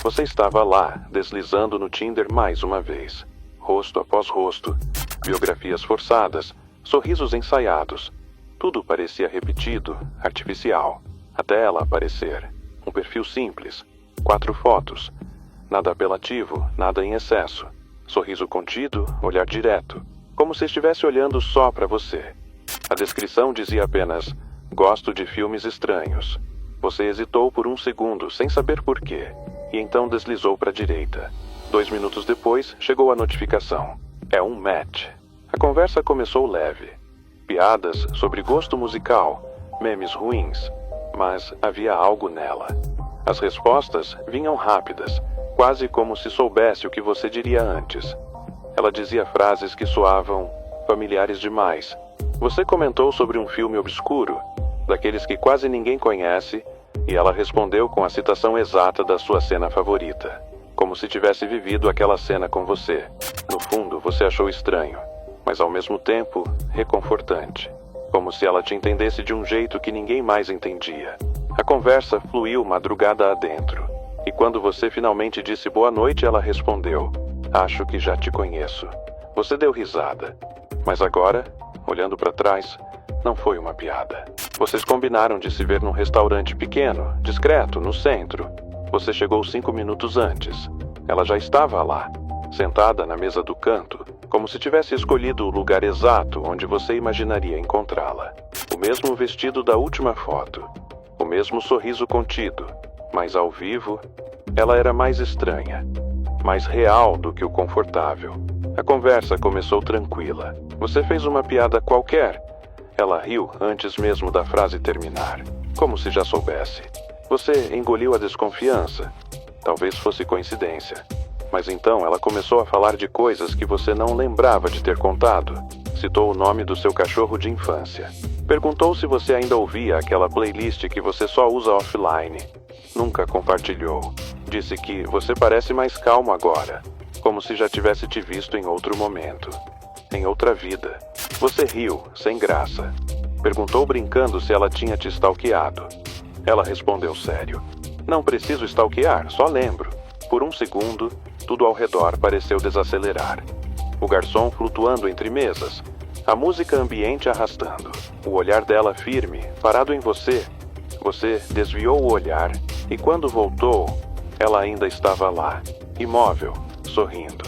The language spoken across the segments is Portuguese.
Você estava lá, deslizando no Tinder mais uma vez. Rosto após rosto, biografias forçadas, sorrisos ensaiados. Tudo parecia repetido, artificial, até ela aparecer. Um perfil simples, 4 fotos. Nada apelativo, nada em excesso. Sorriso contido, olhar direto, como se estivesse olhando só para você. A descrição dizia apenas: gosto de filmes estranhos. Você hesitou por um segundo, sem saber porquê, e então deslizou para a direita. 2 minutos depois, chegou a notificação. É um match. A conversa começou leve. Piadas sobre gosto musical, memes ruins, mas havia algo nela. As respostas vinham rápidas, quase como se soubesse o que você diria antes. Ela dizia frases que soavam familiares demais. Você comentou sobre um filme obscuro, daqueles que quase ninguém conhece, e ela respondeu com a citação exata da sua cena favorita, como se tivesse vivido aquela cena com você. No fundo, você achou estranho, mas ao mesmo tempo reconfortante, como se ela te entendesse de um jeito que ninguém mais entendia. A conversa fluiu madrugada adentro, e quando você finalmente disse boa noite, ela respondeu: acho que já te conheço. Você deu risada, mas agora, olhando para trás, não foi uma piada. Vocês combinaram de se ver num restaurante pequeno, discreto, no centro. Você chegou 5 minutos antes. Ela já estava lá, sentada na mesa do canto, como se tivesse escolhido o lugar exato onde você imaginaria encontrá-la. O mesmo vestido da última foto, o mesmo sorriso contido, mas ao vivo, ela era mais estranha, mais real do que o confortável. A conversa começou tranquila. Você fez uma piada qualquer. Ela riu antes mesmo da frase terminar, como se já soubesse. Você engoliu a desconfiança. Talvez fosse coincidência. Mas então ela começou a falar de coisas que você não lembrava de ter contado. Citou o nome do seu cachorro de infância. Perguntou se você ainda ouvia aquela playlist que você só usa offline. Nunca compartilhou. Disse que você parece mais calmo agora, como se já tivesse te visto em outro momento, em outra vida. Você riu, sem graça. Perguntou brincando se ela tinha te stalkeado. Ela respondeu sério: não preciso stalkear, só lembro. Por um segundo, tudo ao redor pareceu desacelerar. O garçom flutuando entre mesas, a música ambiente arrastando, o olhar dela firme, parado em você. Você desviou o olhar e quando voltou, ela ainda estava lá, imóvel, sorrindo.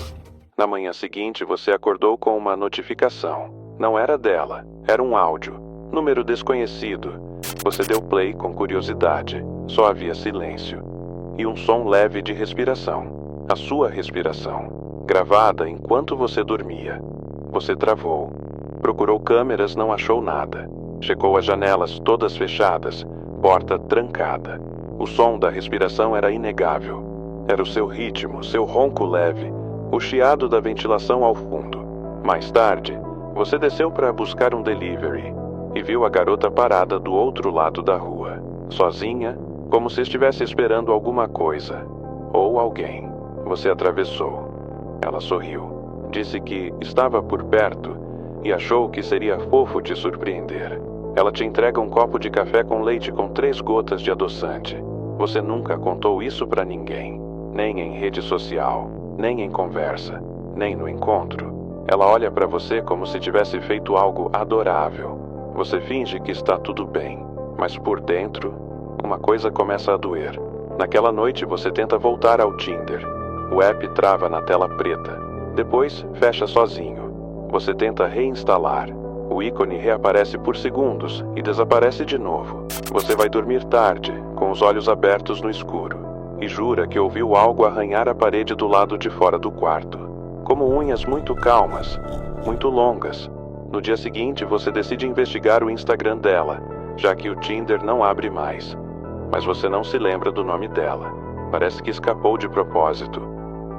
Na manhã seguinte, você acordou com uma notificação. Não era dela, era um áudio, número desconhecido. Você deu play com curiosidade, só havia silêncio. E um som leve de respiração, a sua respiração, gravada enquanto você dormia. Você travou. Procurou câmeras, não achou nada. Checou as janelas todas fechadas, porta trancada. O som da respiração era inegável. Era o seu ritmo, seu ronco leve, o chiado da ventilação ao fundo. Mais tarde, você desceu para buscar um delivery e viu a garota parada do outro lado da rua, sozinha, como se estivesse esperando alguma coisa ou alguém. Você atravessou. Ela sorriu. Disse que estava por perto e achou que seria fofo te surpreender. Ela te entrega um copo de café com leite com 3 gotas de adoçante. Você nunca contou isso para ninguém, nem em rede social, nem em conversa, nem no encontro. Ela olha para você como se tivesse feito algo adorável. Você finge que está tudo bem, mas por dentro, uma coisa começa a doer. Naquela noite você tenta voltar ao Tinder. O app trava na tela preta. Depois, fecha sozinho. Você tenta reinstalar. O ícone reaparece por segundos e desaparece de novo. Você vai dormir tarde, com os olhos abertos no escuro, e jura que ouviu algo arranhar a parede do lado de fora do quarto, como unhas muito calmas, muito longas. No dia seguinte, você decide investigar o Instagram dela, já que o Tinder não abre mais. Mas você não se lembra do nome dela. Parece que escapou de propósito.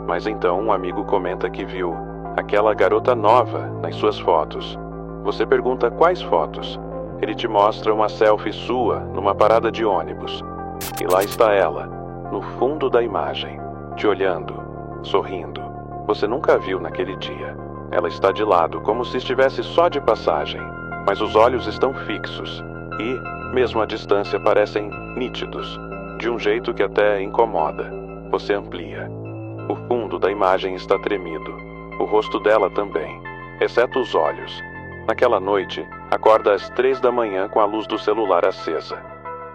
Mas então um amigo comenta que viu aquela garota nova nas suas fotos. Você pergunta quais fotos. Ele te mostra uma selfie sua numa parada de ônibus. E lá está ela, no fundo da imagem, te olhando, sorrindo. Você nunca a viu naquele dia. Ela está de lado, como se estivesse só de passagem. Mas os olhos estão fixos e, mesmo à distância, parecem nítidos, de um jeito que até incomoda. Você amplia. O fundo da imagem está tremido. O rosto dela também, exceto os olhos. Naquela noite, acorda às 3 da manhã com a luz do celular acesa.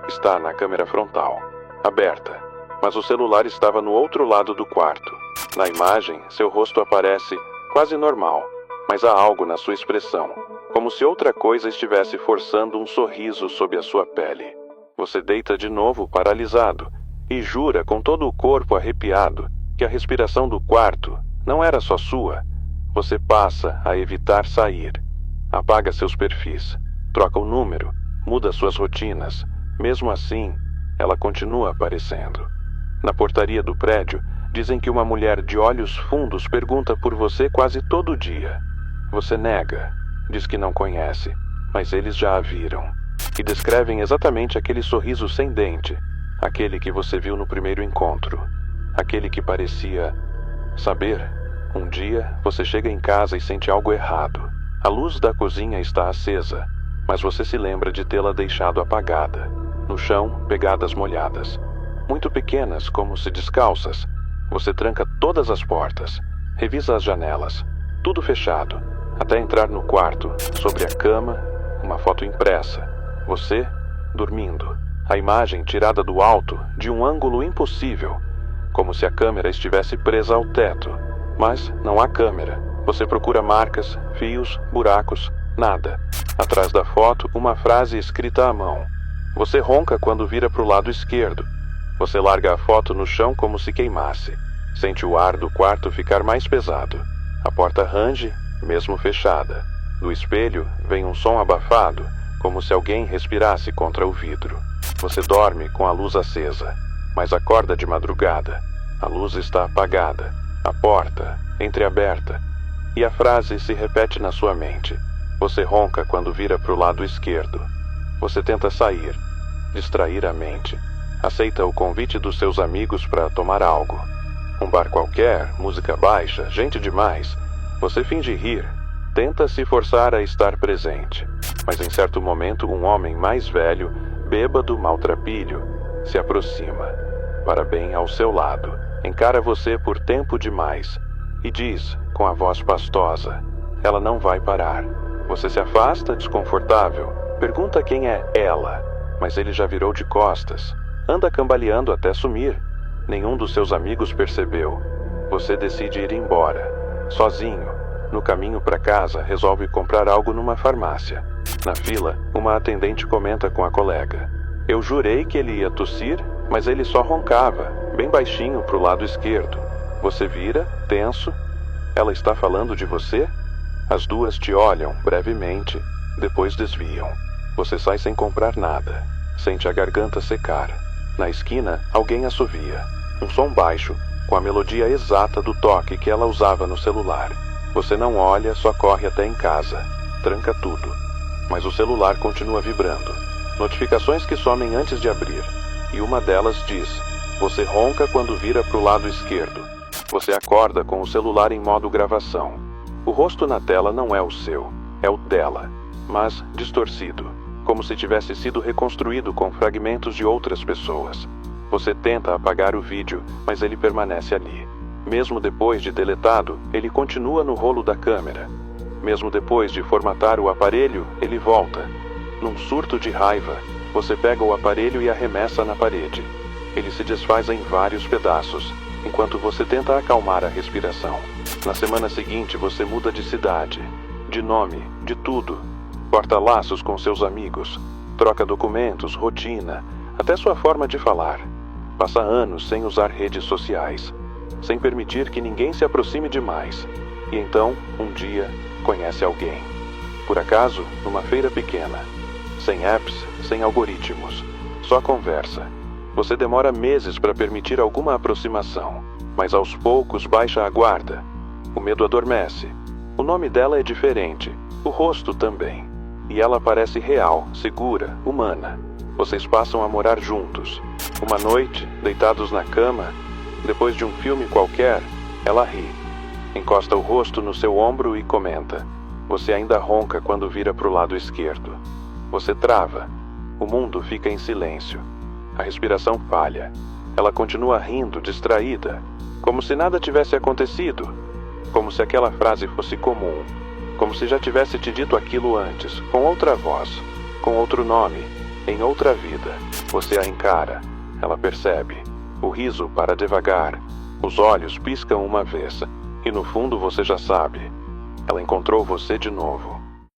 Está na câmera frontal, aberta, mas o celular estava no outro lado do quarto. Na imagem, seu rosto aparece quase normal, mas há algo na sua expressão, como se outra coisa estivesse forçando um sorriso sob a sua pele. Você deita de novo paralisado e jura com todo o corpo arrepiado que a respiração do quarto não era só sua. Você passa a evitar sair. Apaga seus perfis, troca o número, muda suas rotinas. Mesmo assim, ela continua aparecendo. Na portaria do prédio, dizem que uma mulher de olhos fundos pergunta por você quase todo dia. Você nega, diz que não conhece, mas eles já a viram. E descrevem exatamente aquele sorriso sem dente, aquele que você viu no primeiro encontro, aquele que parecia saber. Um dia, você chega em casa e sente algo errado. A luz da cozinha está acesa, mas você se lembra de tê-la deixado apagada. No chão, pegadas molhadas, muito pequenas, como se descalças. Você tranca todas as portas, revisa as janelas, tudo fechado, até entrar no quarto. Sobre a cama, uma foto impressa. Você, dormindo. A imagem tirada do alto, de um ângulo impossível, como se a câmera estivesse presa ao teto. Mas não há câmera. Você procura marcas, fios, buracos, nada. Atrás da foto, uma frase escrita à mão. Você ronca quando vira para o lado esquerdo. Você larga a foto no chão como se queimasse. Sente o ar do quarto ficar mais pesado. A porta range, mesmo fechada. Do espelho, vem um som abafado, como se alguém respirasse contra o vidro. Você dorme com a luz acesa, mas acorda de madrugada. A luz está apagada. A porta, entreaberta. E a frase se repete na sua mente. Você ronca quando vira para o lado esquerdo. Você tenta sair, distrair a mente. Aceita o convite dos seus amigos para tomar algo. Um bar qualquer, música baixa, gente demais. Você finge rir, tenta se forçar a estar presente. Mas em certo momento, um homem mais velho, bêbado, maltrapilho, se aproxima, para bem ao seu lado. Encara você por tempo demais e diz, com a voz pastosa, ela não vai parar. Você se afasta, desconfortável, pergunta quem é ela, mas ele já virou de costas. Anda cambaleando até sumir. Nenhum dos seus amigos percebeu. Você decide ir embora, sozinho. No caminho para casa, resolve comprar algo numa farmácia. Na fila, uma atendente comenta com a colega. Eu jurei que ele ia tossir, mas ele só roncava, bem baixinho pro lado esquerdo. Você vira, tenso. Ela está falando de você? As duas te olham brevemente, depois desviam. Você sai sem comprar nada. Sente a garganta secar. Na esquina, alguém assovia. Um som baixo, com a melodia exata do toque que ela usava no celular. Você não olha, só corre até em casa. Tranca tudo. Mas o celular continua vibrando. Notificações que somem antes de abrir. E uma delas diz: você ronca quando vira para o lado esquerdo. Você acorda com o celular em modo gravação. O rosto na tela não é o seu, é o dela, mas distorcido, como se tivesse sido reconstruído com fragmentos de outras pessoas. Você tenta apagar o vídeo, mas ele permanece ali. Mesmo depois de deletado, ele continua no rolo da câmera. Mesmo depois de formatar o aparelho, ele volta. Num surto de raiva, você pega o aparelho e arremessa na parede. Ele se desfaz em vários pedaços, enquanto você tenta acalmar a respiração. Na semana seguinte, você muda de cidade, de nome, de tudo. Corta laços com seus amigos, troca documentos, rotina, até sua forma de falar. Passa anos sem usar redes sociais, sem permitir que ninguém se aproxime demais. E então, um dia, conhece alguém. Por acaso, numa feira pequena. Sem apps, sem algoritmos. Só conversa. Você demora meses para permitir alguma aproximação, mas aos poucos baixa a guarda. O medo adormece. O nome dela é diferente, o rosto também. E ela parece real, segura, humana. Vocês passam a morar juntos. Uma noite, deitados na cama, depois de um filme qualquer, ela ri. Encosta o rosto no seu ombro e comenta. Você ainda ronca quando vira para o lado esquerdo. Você trava. O mundo fica em silêncio. A respiração falha. Ela continua rindo, distraída, como se nada tivesse acontecido, como se aquela frase fosse comum, como se já tivesse te dito aquilo antes, com outra voz, com outro nome, em outra vida. Você a encara, ela percebe. O riso para devagar, os olhos piscam uma vez, e no fundo você já sabe. Ela encontrou você de novo.